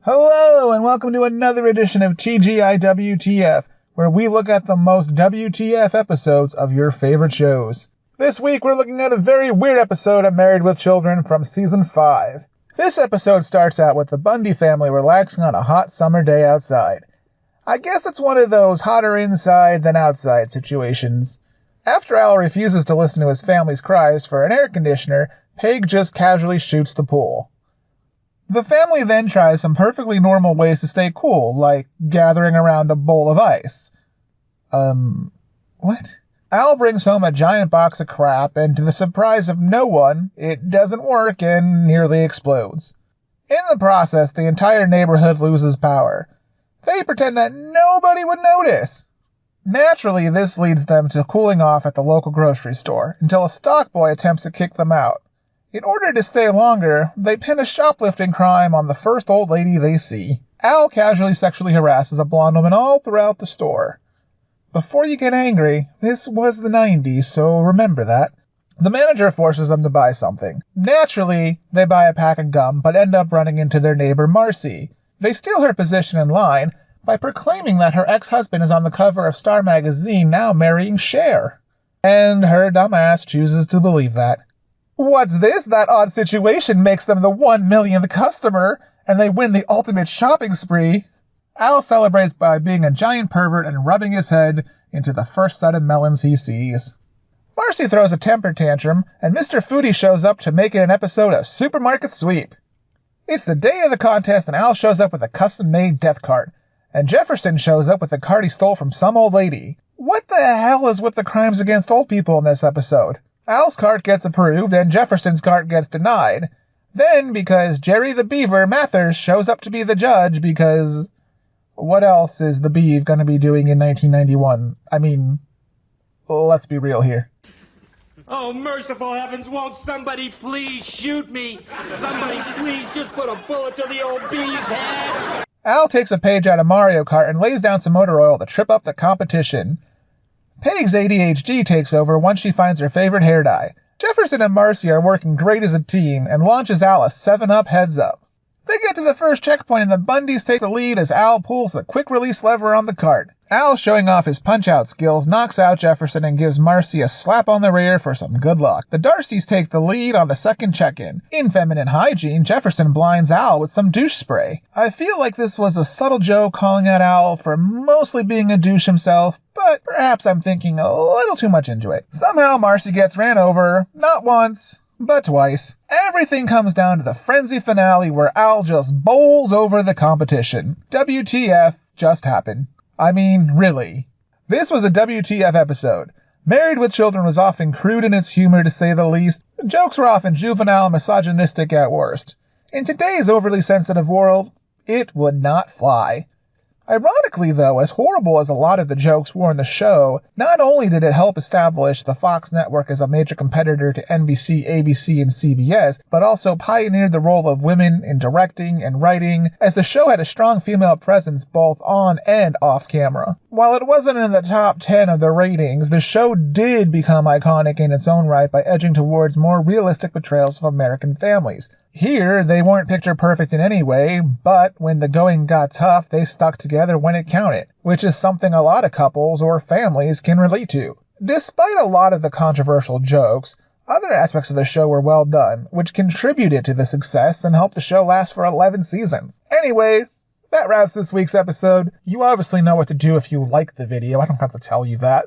Hello, and welcome to another edition of T.G.I.WTF, where we look at the most WTF episodes of your favorite shows. This week, we're looking at a very weird episode of Married with Children from Season 5. This episode starts out with the Bundy family relaxing on a hot summer day outside. I guess it's one of those hotter inside than outside situations. After Al refuses to listen to his family's cries for an air conditioner, Peg just casually shoots the pool. The family then tries some perfectly normal ways to stay cool, like gathering around a bowl of ice. What? Al brings home a giant box of crap, and to the surprise of no one, it doesn't work and nearly explodes. In the process, the entire neighborhood loses power. They pretend that nobody would notice. Naturally, this leads them to cooling off at the local grocery store, until a stock boy attempts to kick them out. In order to stay longer, they pin a shoplifting crime on the first old lady they see. Al casually sexually harasses a blonde woman all throughout the store. Before you get angry, this was the 90s, so remember that. The manager forces them to buy something. Naturally, they buy a pack of gum, but end up running into their neighbor Marcy. They steal her position in line by proclaiming that her ex-husband is on the cover of Star magazine now marrying Cher. And her dumbass chooses to believe that. What's this? That odd situation makes them the 1 millionth customer, and they win the ultimate shopping spree. Al celebrates by being a giant pervert and rubbing his head into the first set of melons he sees. Marcy throws a temper tantrum, and Mr. Foodie shows up to make it an episode of Supermarket Sweep. It's the day of the contest, and Al shows up with a custom-made death cart, and Jefferson shows up with the cart he stole from some old lady. What the hell is with the crimes against old people in this episode? Al's cart gets approved, and Jefferson's cart gets denied. Then, because Jerry the Beaver Mathers shows up to be the judge, because what else is the Beav going to be doing in 1991? I mean, let's be real here. Oh, merciful heavens, won't somebody please shoot me? Somebody please just put a bullet to the old bee's head. Al takes a page out of Mario Kart and lays down some motor oil to trip up the competition. Peg's ADHD takes over once she finds her favorite hair dye. Jefferson and Marcy are working great as a team and launches Al a 7-Up heads-up. They get to the first checkpoint and the Bundys take the lead as Al pulls the quick-release lever on the cart. Al, showing off his punch-out skills, knocks out Jefferson and gives Marcy a slap on the rear for some good luck. The Darcys take the lead on the second check-in. In feminine hygiene, Jefferson blinds Al with some douche spray. I feel like this was a subtle joke calling out Al for mostly being a douche himself, but perhaps I'm thinking a little too much into it. Somehow Marcy gets ran over, not once, but twice. Everything comes down to the frenzy finale where Al just bowls over the competition. WTF just happened. I mean, really. This was a WTF episode. Married with Children was often crude in its humor, to say the least. The jokes were often juvenile and misogynistic at worst. In today's overly sensitive world, it would not fly. Ironically, though, as horrible as a lot of the jokes were in the show, not only did it help establish the Fox network as a major competitor to NBC, ABC, and CBS, but also pioneered the role of women in directing and writing, as the show had a strong female presence both on and off camera. While it wasn't in the top 10 of the ratings, the show did become iconic in its own right by edging towards more realistic portrayals of American families. Here, they weren't picture perfect in any way, but when the going got tough, they stuck together when it counted, which is something a lot of couples or families can relate to. Despite a lot of the controversial jokes, other aspects of the show were well done, which contributed to the success and helped the show last for 11 seasons. Anyway, that wraps this week's episode. You obviously know what to do if you like the video. I don't have to tell you that.